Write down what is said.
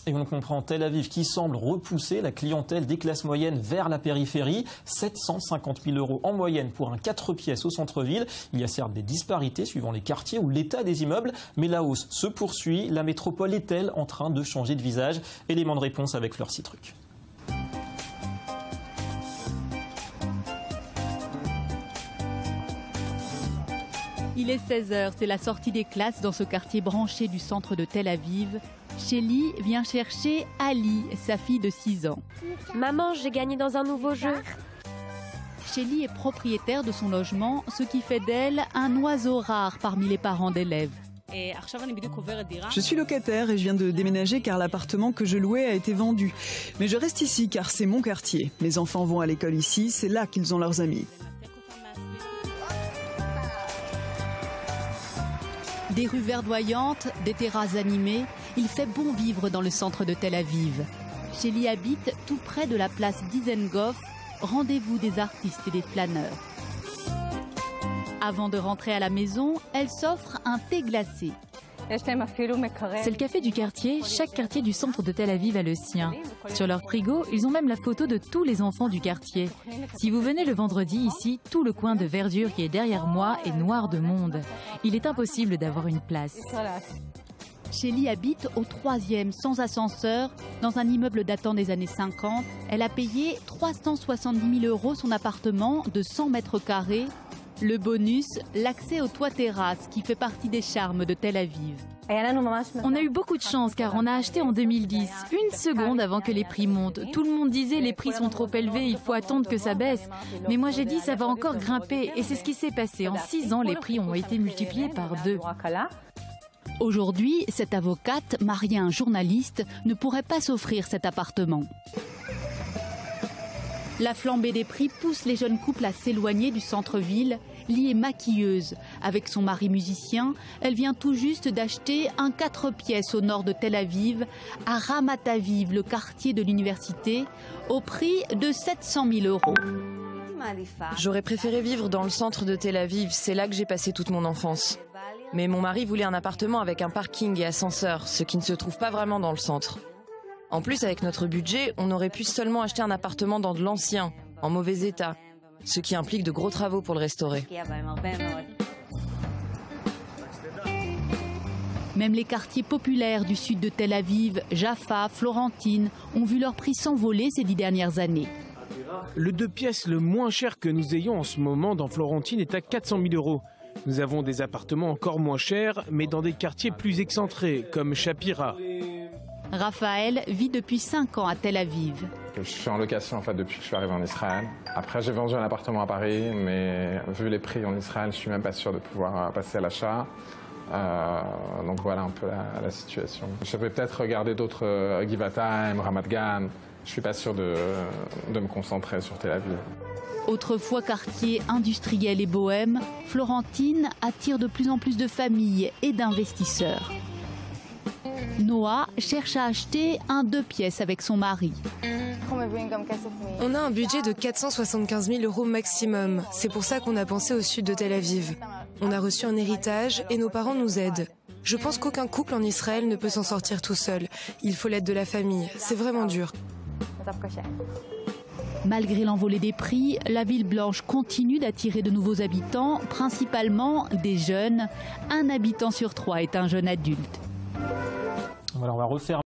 Et on comprend Tel Aviv qui semble repousser la clientèle des classes moyennes vers la périphérie. 750 000 € en moyenne pour un 4 pièces au centre-ville. Il y a certes des disparités suivant les quartiers ou l'état des immeubles, mais la hausse se poursuit. La métropole est-elle en train de changer de visage? Élément de réponse avec Fleur Citruc. Il est 16h, c'est la sortie des classes dans ce quartier branché du centre de Tel Aviv. Shelly vient chercher Ali, sa fille de 6 ans. Maman, j'ai gagné dans un nouveau jeu. Shelly est propriétaire de son logement, ce qui fait d'elle un oiseau rare parmi les parents d'élèves. Je suis locataire et je viens de déménager car l'appartement que je louais a été vendu. Mais je reste ici car c'est mon quartier. Mes enfants vont à l'école ici, c'est là qu'ils ont leurs amis. Des rues verdoyantes, des terrasses animées, il fait bon vivre dans le centre de Tel Aviv. Shelly habite tout près de la place Dizengoff, rendez-vous des artistes et des flâneurs. Avant de rentrer à la maison, elle s'offre un thé glacé. C'est le café du quartier, chaque quartier du centre de Tel Aviv a le sien. Sur leur frigo, ils ont même la photo de tous les enfants du quartier. Si vous venez le vendredi ici, tout le coin de verdure qui est derrière moi est noir de monde. Il est impossible d'avoir une place. Shelly habite au 3e, sans ascenseur, dans un immeuble datant des années 50. Elle a payé 370 000 € son appartement de 100 mètres carrés. Le bonus, l'accès au toit terrasse qui fait partie des charmes de Tel Aviv. On a eu beaucoup de chance car on a acheté en 2010, une seconde avant que les prix montent. Tout le monde disait les prix sont trop élevés, il faut attendre que ça baisse. Mais moi j'ai dit ça va encore grimper et c'est ce qui s'est passé. En 6 ans, les prix ont été multipliés par 2. Aujourd'hui, cette avocate, mariée à un journaliste, ne pourrait pas s'offrir cet appartement. La flambée des prix pousse les jeunes couples à s'éloigner du centre-ville. Lee est maquilleuse. Avec son mari musicien, elle vient tout juste d'acheter un 4 pièces au nord de Tel Aviv, à Ramat Aviv, le quartier de l'université, au prix de 700 000 €. J'aurais préféré vivre dans le centre de Tel Aviv, c'est là que j'ai passé toute mon enfance. Mais mon mari voulait un appartement avec un parking et ascenseur, ce qui ne se trouve pas vraiment dans le centre. En plus, avec notre budget, on aurait pu seulement acheter un appartement dans de l'ancien, en mauvais état, ce qui implique de gros travaux pour le restaurer. Même les quartiers populaires du sud de Tel Aviv, Jaffa, Florentine, ont vu leur prix s'envoler ces 10 dernières années. Le 2 pièces le moins cher que nous ayons en ce moment dans Florentine est à 400 000 €. Nous avons des appartements encore moins chers, mais dans des quartiers plus excentrés, comme Shapira. Raphaël vit depuis 5 ans à Tel Aviv. Je suis en location en fait depuis que je suis arrivé en Israël. Après j'ai vendu un appartement à Paris, mais vu les prix en Israël, je suis même pas sûr de pouvoir passer à l'achat. Donc voilà un peu la situation. Je vais peut-être regarder d'autres Givatayim, Ramat Gan. Je suis pas sûr de me concentrer sur Tel Aviv. Autrefois quartier industriel et bohème, Florentine attire de plus en plus de familles et d'investisseurs. Noah cherche à acheter un 2 pièces avec son mari. On a un budget de 475 000 € maximum. C'est pour ça qu'on a pensé au sud de Tel Aviv. On a reçu un héritage et nos parents nous aident. Je pense qu'aucun couple en Israël ne peut s'en sortir tout seul. Il faut l'aide de la famille. C'est vraiment dur. Malgré l'envolée des prix, la ville blanche continue d'attirer de nouveaux habitants, principalement des jeunes. 1 habitant sur 3 est un jeune adulte. Voilà, on va refaire